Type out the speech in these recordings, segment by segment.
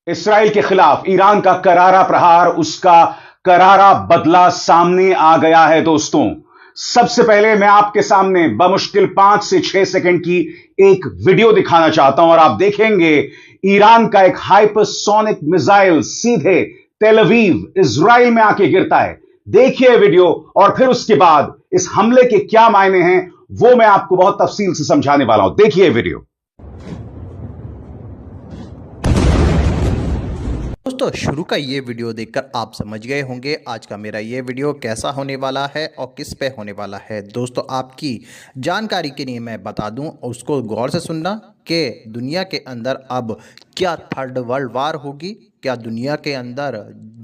Israel के खिलाफ Iran का करारा प्रहार, उसका करारा बदला सामने आ गया है दोस्तों। सबसे पहले मैं आपके सामने बमुश्किल 5 से 6 सेकंड की एक वीडियो दिखाना चाहता हूं और आप देखेंगे ईरान का एक हाइपरसोनिक मिसाइल सीधे तेल अवीव इजराइल में आके गिरता है। देखिए वीडियो और फिर उसके बाद इस हमले के क्या मायने हैं वो मैं आपको बहुत तफसील से समझाने वाला हूं। देखिए वीडियो। दोस्तों शुरू का ये वीडियो देखकर आप समझ गए होंगे आज का मेरा ये वीडियो कैसा होने वाला है और किस पे होने वाला है। दोस्तों आपकी जानकारी के लिए मैं बता दूं, उसको गौर से सुनना कि दुनिया के अंदर अब क्या थर्ड वर्ल्ड वार होगी, क्या दुनिया के अंदर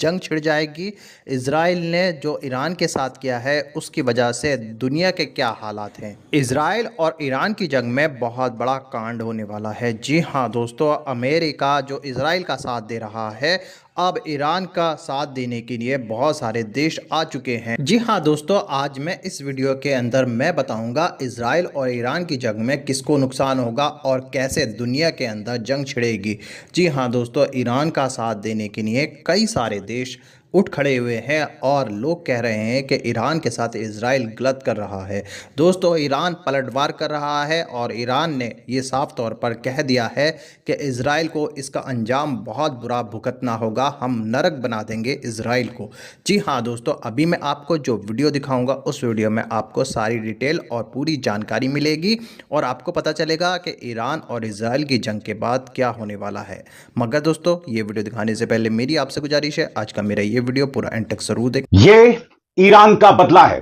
जंग छिड़ जाएगी। इजराइल ने जो ईरान के साथ किया है उसकी वजह से दुनिया के क्या हालात हैं। इजराइल और ईरान की जंग में बहुत बड़ा कांड होने वाला है। जी हाँ दोस्तों, अमेरिका जो इजराइल का साथ दे रहा है, अब ईरान का साथ देने के लिए बहुत सारे देश आ चुके हैं। जी हाँ दोस्तों, आज मैं इस वीडियो के अंदर मैं बताऊंगा इजराइल और ईरान की जंग में किसको नुकसान होगा और कैसे दुनिया के अंदर जंग छिड़ेगी। जी हाँ दोस्तों, ईरान का साथ देने के लिए कई सारे देश उठ खड़े हुए हैं और लोग कह रहे हैं कि ईरान के साथ इजराइल गलत कर रहा है। दोस्तों ईरान पलटवार कर रहा है और ईरान ने ये साफ तौर पर कह दिया है कि इजराइल को इसका अंजाम बहुत बुरा भुगतना होगा, हम नरक बना देंगे इजराइल को। जी हाँ दोस्तों, अभी मैं आपको जो वीडियो दिखाऊंगा उस वीडियो में आपको सारी डिटेल और पूरी जानकारी मिलेगी और आपको पता चलेगा कि ईरान और इजराइल की जंग के बाद क्या होने वाला है। मगर दोस्तों ये वीडियो दिखाने से पहले मेरी आपसे गुजारिश है, आज का मेरा ये वीडियो पूरा एंड तक जरूर देखें। ये ईरान का बदला है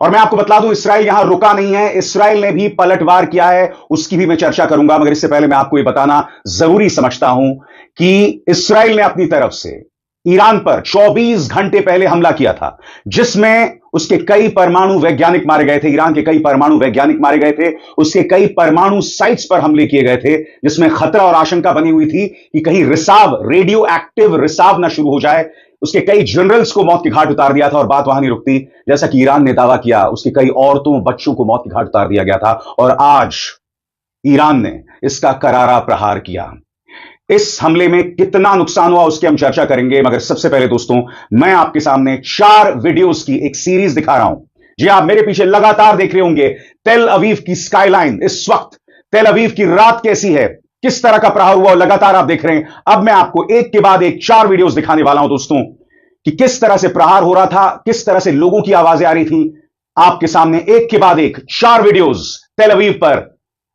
और मैं आपको बता दूं इसराइल यहां रुका नहीं है, इसराइल ने भी पलटवार किया है, उसकी भी मैं चर्चा करूंगा। मगर इससे पहले मैं आपको यह बताना जरूरी समझता हूं कि इसराइल ने अपनी तरफ से ईरान पर 24 घंटे पहले हमला किया था, जिसमें उसके कई परमाणु वैज्ञानिक मारे गए थे। ईरान के कई परमाणु वैज्ञानिक मारे गए थे, उसके कई परमाणु साइट्स पर हमले किए गए थे, जिसमें खतरा और आशंका बनी हुई थी कि कहीं रिसाव, रेडियो एक्टिव रिसाव ना शुरू हो जाए। उसके कई जनरल्स को मौत की घाट उतार दिया था और बात वहां नहीं रुकती। जैसा कि ईरान ने दावा किया, उसकी कई औरतों बच्चों को मौत की घाट उतार दिया गया था और आज ईरान ने इसका करारा प्रहार किया। इस हमले में कितना नुकसान हुआ उसकी हम चर्चा करेंगे, मगर सबसे पहले दोस्तों मैं आपके सामने 4 वीडियोस की एक सीरीज दिखा रहा हूं। जी आप मेरे पीछे लगातार देख रहे होंगे तेल अवीव की स्काईलाइन। इस वक्त तेल अवीव की रात कैसी है, किस तरह का प्रहार हुआ, लगातार आप देख रहे हैं। अब मैं आपको एक के बाद एक 4 वीडियोस दिखाने वाला हूं दोस्तों कि किस तरह से प्रहार हो रहा था, किस तरह से लोगों की आवाजें आ रही थी। आपके सामने एक के बाद एक 4 वीडियोस तेल अवीव पर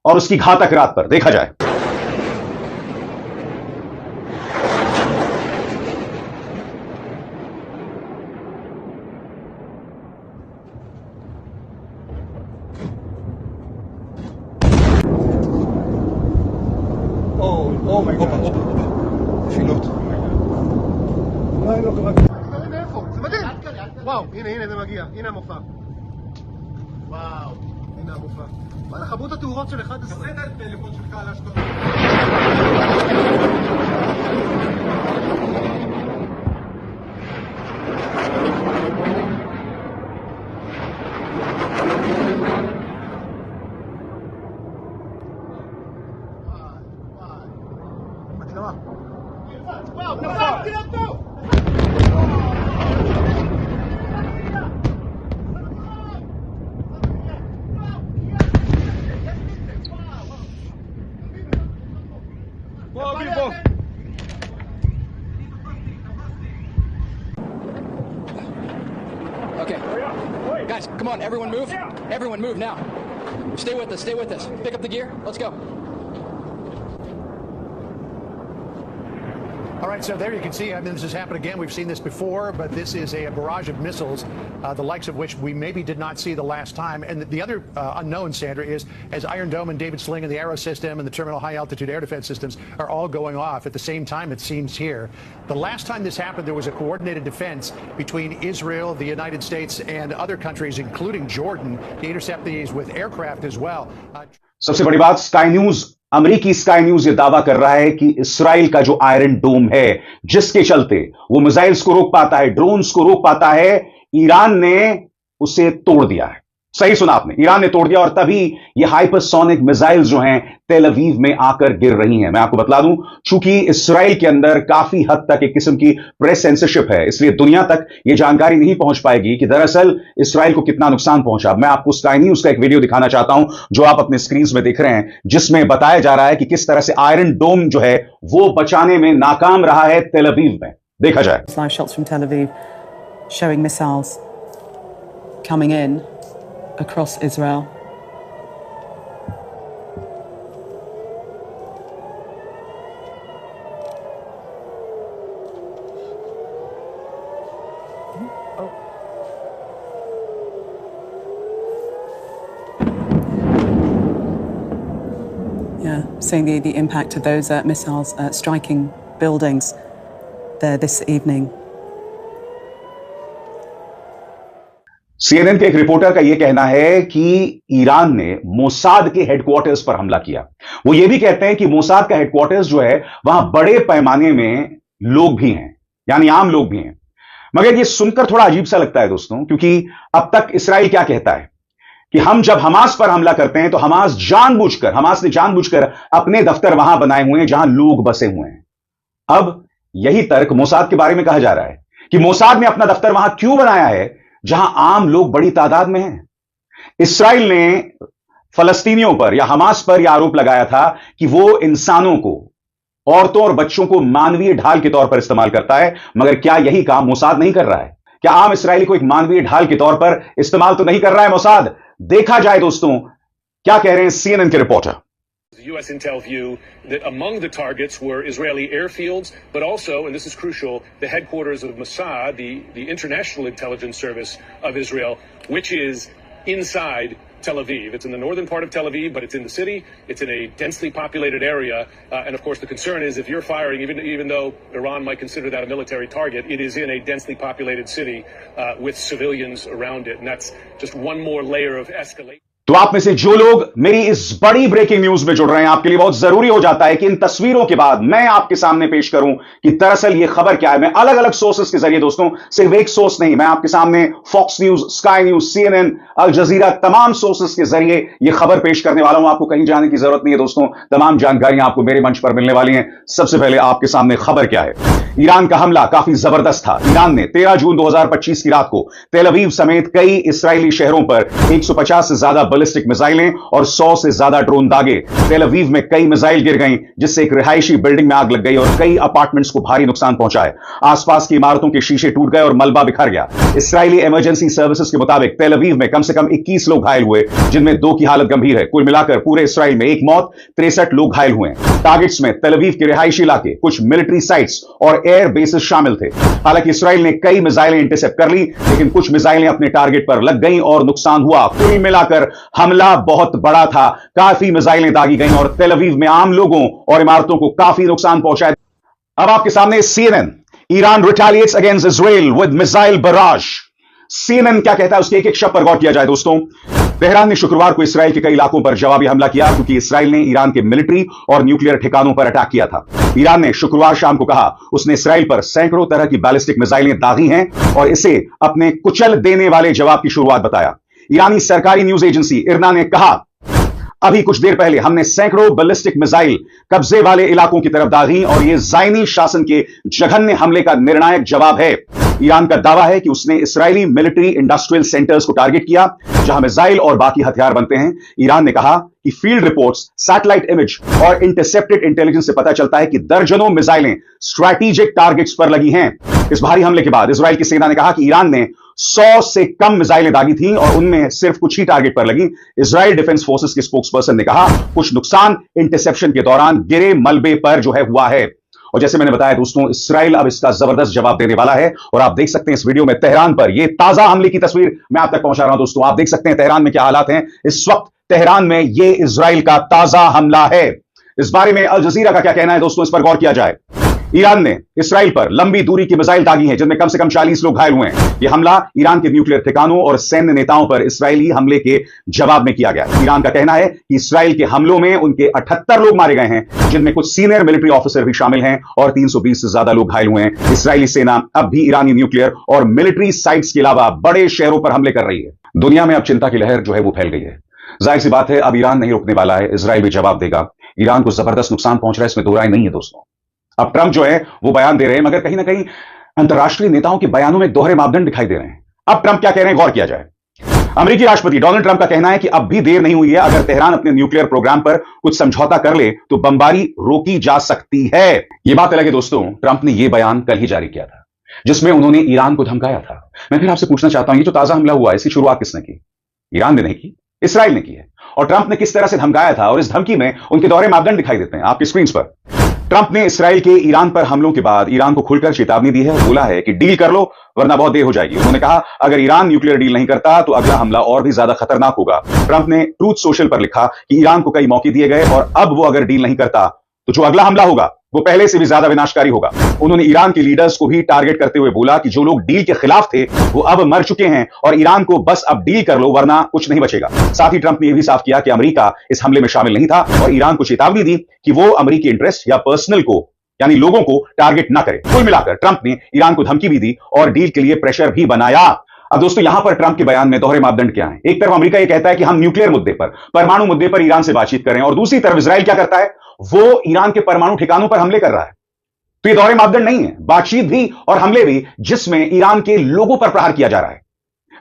और उसकी घातक रात पर। देखा जाए। Oh my God. נפילות. לא קרה. הנה איפה? זה מדהים. וואו, הנה זה מגיע. הנה המופע. וואו. הנה המופע. וואלה, כמות התאורות של 11. תעשה את הטלפון שלך על השקעות. Okay. Guys, come on, everyone move. Everyone move now. Stay with us, stay with us. Pick up the gear, let's go. All right, so there you can see, I mean, this has happened again. We've seen this before, but this is a barrage of missiles, the likes of which we maybe did not see the last time. And the other unknown, Sandra, is as Iron Dome and David Sling and the Arrow system and the Terminal High Altitude Air Defense systems are all going off at the same time, it seems here. The last time this happened, there was a coordinated defense between Israel, the United States, and other countries, including Jordan, to intercept these with aircraft as well. सबसे बड़ी बात, sky news, अमेरिकी sky news ये दावा कर रहा है कि इसराइल का जो आयरन डोम है, जिसके चलते वो मिसाइल्स को रोक पाता है, ड्रोन्स को रोक पाता है, ईरान ने उसे तोड़ दिया है। सही सुना आपने, ईरान ने तोड़ दिया और तभी ये हाइपरसोनिक मिसाइल्स जो हैं तेल अवीव में आकर गिर रही हैं। मैं आपको बतला दूं, चूंकि इसराइल के अंदर काफी हद तक एक किस्म की प्रेस सेंसरशिप है, इसलिए दुनिया तक ये जानकारी नहीं पहुंच पाएगी कि दरअसल इसराइल को कितना नुकसान पहुंचा। मैं आपको स्काई न्यूज का एक वीडियो दिखाना चाहता हूं जो आप अपने स्क्रीन में देख रहे हैं, जिसमें बताया जा रहा है कि किस तरह से आयरन डोम जो है वो बचाने में नाकाम रहा है तेल अवीव में। देखा जाए। Live shots from Tel Aviv showing missiles coming in across Israel. Yeah, seeing the impact of those missiles striking buildings there this evening. CNN के एक रिपोर्टर का यह कहना है कि ईरान ने मोसाद के हेडक्वार्टर्स पर हमला किया। वो ये भी कहते हैं कि मोसाद का हेडक्वार्टर्स जो है वहां बड़े पैमाने में लोग भी हैं, यानी आम लोग भी हैं। मगर ये सुनकर थोड़ा अजीब सा लगता है दोस्तों, क्योंकि अब तक इसराइल क्या कहता है कि हम जब हमास पर हमला करते हैं तो हमास ने जानबूझकर अपने दफ्तर वहां बनाए हुए हैं जहां लोग बसे हुए हैं। अब यही तर्क मोसाद के बारे में कहा जा रहा है कि मोसाद ने अपना दफ्तर वहां क्यों बनाया है जहां आम लोग बड़ी तादाद में हैं। इसराइल ने फलस्तीनियों पर या हमास पर यह आरोप लगाया था कि वो इंसानों को, औरतों और बच्चों को मानवीय ढाल के तौर पर इस्तेमाल करता है। मगर क्या यही काम मोसाद नहीं कर रहा है? क्या आम इसराइली को एक मानवीय ढाल के तौर पर इस्तेमाल तो नहीं कर रहा है मोसाद? देखा जाए दोस्तों क्या कह रहे हैं CNN के reporter. U.S. intel view that among the targets were Israeli airfields, but also, and this is crucial, the headquarters of Mossad, the international intelligence service of Israel, which is inside Tel Aviv. It's in the northern part of Tel Aviv, but it's in the city. It's in a densely populated area. And of course, the concern is if you're firing, even though Iran might consider that a military target, it is in a densely populated city with civilians around it. And that's just one more layer of escalation. तो आप में से जो लोग मेरी इस बड़ी breaking news में जुड़ रहे हैं, आपके लिए बहुत जरूरी हो जाता है कि इन तस्वीरों के बाद मैं आपके सामने पेश करूं कि दरअसल ये खबर क्या है। मैं अलग अलग सोर्सेस के जरिए दोस्तों, सिर्फ एक सोर्स नहीं, मैं आपके सामने Fox News, Sky News, CNN, Al Jazeera, तमाम सोर्सेस के जरिए ये खबर पेश करने वाला हूं। आपको कहीं जाने की जरूरत नहीं है दोस्तों, तमाम जानकारियां आपको मेरे मंच पर मिलने वाली हैं। सबसे पहले आपके सामने खबर क्या है। ईरान का हमला काफी जबरदस्त था। ईरान ने 13 जून 2025 की रात को तेल अवीव समेत कई इसराइली शहरों पर 150 से ज्यादा बैलिस्टिक मिसाइलें और 100 से ज्यादा ड्रोन दागे। तेल अवीव में कई मिसाइल गिर गईं, जिससे एक रिहायशी बिल्डिंग में आग लग गई और कई अपार्टमेंट्स को भारी नुकसान पहुंचा है। आसपास की इमारतों के शीशे टूट गए और मलबा बिखर गया। इसराइली इमरजेंसी सर्विसेज के मुताबिक तेल अवीव में कम से कम 21 लोग घायल हुए, जिनमें 2 की हालत गंभीर है। कुल मिलाकर पूरे इसराइल में 1 मौत, 63 लोग घायल हुए हैं। टारगेट्स में तेल अवीव के रिहायशी इलाके, कुछ मिलिट्री साइट्स और एयर बेसेस शामिल थे। हालांकि इसराइल ने कई मिसाइलें इंटरसेप्ट कर ली, लेकिन कुछ मिसाइलें अपने टारगेट पर लग गईं और नुकसान हुआ। कुल मिलाकर हमला बहुत बड़ा था। काफी मिसाइलें दागी गईं और तेल अवीव में आम लोगों और इमारतों को काफी नुकसान पहुंचा है। अब आपके सामने CNN, Iran रिटेलिएट्स against Israel with missile barrage. CNN क्या कहता है, उसके एक एक शब्द पर गौर किया जाए दोस्तों। तेहरान ने शुक्रवार को इसराइल के कई इलाकों पर जवाबी हमला किया, क्योंकि इसराइल ने ईरान के मिलिट्री और न्यूक्लियर ठिकानों पर अटैक किया था। ईरान ने शुक्रवार शाम को कहा उसने इसराइल पर सैकड़ों तरह की बैलिस्टिक मिसाइलें दागी हैं और इसे अपने कुचल देने वाले जवाब की शुरुआत बताया। ईरानी सरकारी न्यूज एजेंसी इरना ने कहा, अभी कुछ देर पहले हमने सैकड़ों बैलिस्टिक मिसाइल कब्जे वाले इलाकों की तरफ दागी और यह ज़ायनी शासन के जघन्य हमले का निर्णायक जवाब है। ईरान का दावा है कि उसने इसराइली मिलिट्री इंडस्ट्रियल सेंटर्स को टारगेट किया, जहां मिसाइल और बाकी हथियार बनते हैं। ईरान ने कहा कि फील्ड रिपोर्ट्स, सैटेलाइट इमेज और इंटरसेप्टेड इंटेलिजेंस से पता चलता है कि दर्जनों मिसाइलें स्ट्रैटेजिक टारगेट्स पर लगी हैं। इस भारी हमले के बाद इजराइल की सेना ने कहा कि ईरान ने 100 से कम मिसाइलें दागी थीं और उनमें सिर्फ कुछ ही टारगेट पर लगी। इजराइल डिफेंस फोर्सेस के स्पोक्सपर्सन ने कहा कुछ नुकसान इंटरसेप्शन के दौरान गिरे मलबे पर जो है हुआ है। और जैसे मैंने बताया दोस्तों, इसराइल अब इसका जबरदस्त जवाब देने वाला है और आप देख सकते हैं इस वीडियो में तेहरान पर यह ताजा हमले की तस्वीर मैं आप तक पहुंचा रहा हूं दोस्तों। आप देख सकते हैं तेहरान में क्या हालात हैं इस वक्त। तेहरान में यह इजराइल का ताजा हमला है। इस बारे में अल जजीरा का क्या कहना है दोस्तों, इस पर गौर किया जाए। ईरान ने इसराइल पर लंबी दूरी की मिसाइल दागी हैं, जिनमें कम से कम 40 लोग घायल हुए हैं। यह हमला ईरान के न्यूक्लियर ठिकानों और सैन्य नेताओं पर इसराइली हमले के जवाब में किया गया। ईरान का कहना है कि इसराइल के हमलों में उनके 78 लोग मारे गए हैं, जिनमें कुछ सीनियर मिलिट्री ऑफिसर भी शामिल हैं और 320 से ज्यादा लोग घायल हुए हैं। इसराइली सेना अब भी ईरानी न्यूक्लियर और मिलिट्री साइट्स के अलावा बड़े शहरों पर हमले कर रही है। दुनिया में अब चिंता की लहर जो है वो फैल गई है। जाहिर सी बात है, अब ईरान नहीं रुकने वाला है, इजराइल भी जवाब देगा। ईरान को जबरदस्त नुकसान पहुंच रहा है, इसमें दो राय नहीं है दोस्तों। अब ट्रंप जो है वो बयान दे रहे हैं, मगर कहीं ना कहीं अंतर्राष्ट्रीय नेताओं के बयानों में दोहरे मापदंड दिखाई दे रहे हैं। अब ट्रंप क्या कह रहे हैं, गौर किया जाए। अमेरिकी राष्ट्रपति डोनाल्ड ट्रंप का कहना है कि अब भी देर नहीं हुई है, अगर तेहरान अपने न्यूक्लियर प्रोग्राम पर कुछ समझौता कर ले तो बमबारी रोकी जा सकती है। यह बात अलग है दोस्तों, ट्रंप ने यह बयान कल ही जारी किया था, जिसमें उन्होंने ईरान को धमकाया था। मैं फिर आपसे पूछना चाहता हूं, ये जो ताजा हमला हुआ है, इसकी शुरुआत किसने की? ईरान ने नहीं की, इसराइल ने की है। और ट्रंप ने किस तरह से धमकाया था, और इस धमकी में उनके दोहरे मापदंड दिखाई देते हैं आपकी स्क्रीन पर। ट्रंप ने इसराइल के ईरान पर हमलों के बाद ईरान को खुलकर चेतावनी दी है और बोला है कि डील कर लो वरना बहुत देर हो जाएगी। उन्होंने कहा अगर ईरान न्यूक्लियर डील नहीं करता तो अगला हमला और भी ज्यादा खतरनाक होगा। ट्रंप ने ट्रूथ सोशल पर लिखा कि ईरान को कई मौके दिए गए और अब वो अगर डील नहीं करता तो जो अगला हमला होगा वो पहले से भी ज्यादा विनाशकारी होगा। उन्होंने ईरान के लीडर्स को भी टारगेट करते हुए बोला कि जो लोग डील के खिलाफ थे वो अब मर चुके हैं और ईरान को बस अब डील कर लो वरना कुछ नहीं बचेगा। साथ ही ट्रंप ने यह भी साफ किया कि अमेरिका इस हमले में शामिल नहीं था और ईरान को चेतावनी दी कि वो अमेरिकी इंटरेस्ट या पर्सनल को यानी लोगों को टारगेट ना करे। कुल मिलाकर ट्रंप ने ईरान को धमकी भी दी और डील के लिए प्रेशर भी बनाया। अब दोस्तों यहां पर ट्रंप के बयान में दोहरे मापदंड क्या है? एक तरफ अमेरिका यह कहता है कि हम न्यूक्लियर मुद्दे पर, परमाणु मुद्दे पर ईरान से बातचीत करें, और दूसरी तरफ इजराइल क्या करता है, वो ईरान के परमाणु ठिकानों पर हमले कर रहा है। तो ये दोहरे मापदंड नहीं है, बातचीत भी और हमले भी, जिसमें ईरान के लोगों पर प्रहार किया जा रहा है।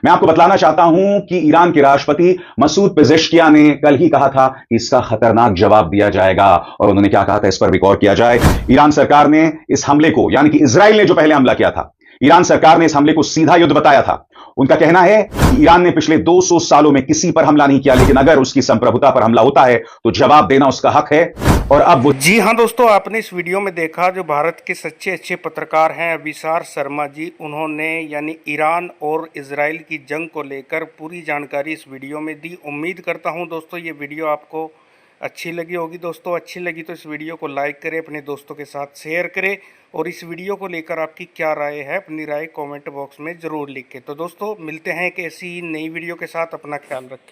मैं आपको बतलाना चाहता हूं कि ईरान के राष्ट्रपति मसूद पेजेश्कियान ने कल ही कहा था कि इसका खतरनाक जवाब दिया जाएगा, और उन्होंने क्या कहा था इस पर भी गौर किया जाए। ईरान सरकार ने इस हमले को, यानी कि इजराइल ने जो पहले हमला किया था, ईरान सरकार ने इस हमले को सीधा युद्ध बताया था। उनका कहना है कि ईरान ने पिछले 200 सालों में किसी पर हमला नहीं किया, लेकिन अगर उसकी संप्रभुता पर हमला होता है तो जवाब देना उसका हक है। और अब वो जी हाँ दोस्तों, आपने इस वीडियो में देखा जो भारत के सच्चे अच्छे पत्रकार हैं अभिसार शर्मा जी, उन्होंने यानी ईरान और इजराइल की जंग को लेकर पूरी जानकारी इस वीडियो में दी। उम्मीद करता हूँ दोस्तों ये वीडियो आपको अच्छी लगी होगी। दोस्तों अच्छी लगी तो इस वीडियो को लाइक करें, अपने दोस्तों के साथ शेयर करें, और इस वीडियो को लेकर आपकी क्या राय है अपनी राय कमेंट बॉक्स में ज़रूर लिखें। तो दोस्तों मिलते हैं एक ऐसी नई वीडियो के साथ, अपना ख्याल रखें।